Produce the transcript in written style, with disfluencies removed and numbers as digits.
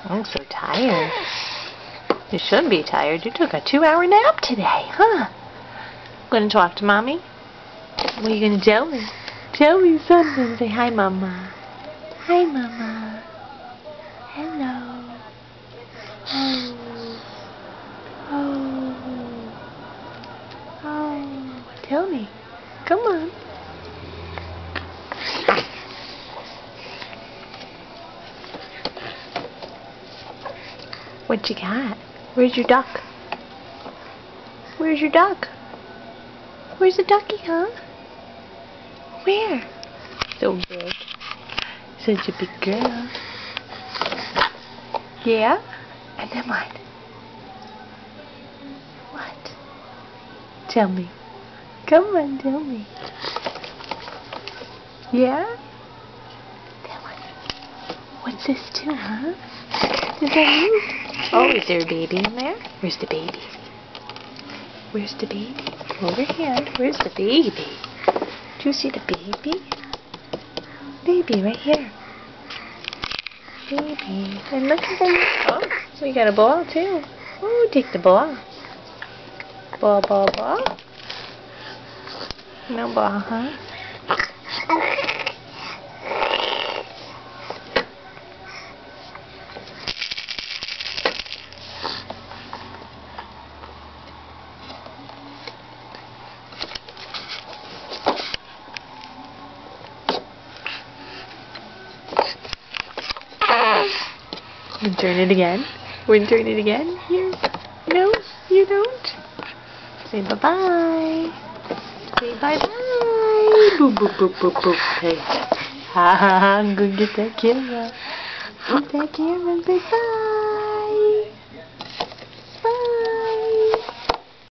I'm so tired. You shouldn't be tired. You took a 2-hour nap today, huh? Gonna talk to Mommy? What are you gonna tell me? Tell me something. Say hi, Mama. Hi, Mama. Hello. Oh. Oh. Oh. Tell me. Come on. What you got? Where's your duck? Where's your duck? Where's the ducky, huh? Where? So big. Such a big girl. Yeah? And then what? What? Tell me. Come on, tell me. Yeah? Then what? What's this too, huh? Does that move? Oh, is there a baby in there? Where's the baby? Where's the baby? Over here. Where's the baby? Do you see the baby? Baby right here. Baby. And look at them. Oh, we got a ball too. Oh, take the ball. Ball, ball, ball. No ball, huh? You turn it again. We're gonna turn it again. Here. No, you don't. Say bye-bye. Say bye-bye. Boop, boop, boop, boop, boop. Hey. Ha ha ha. Go get that camera. Get that camera. Bye-bye.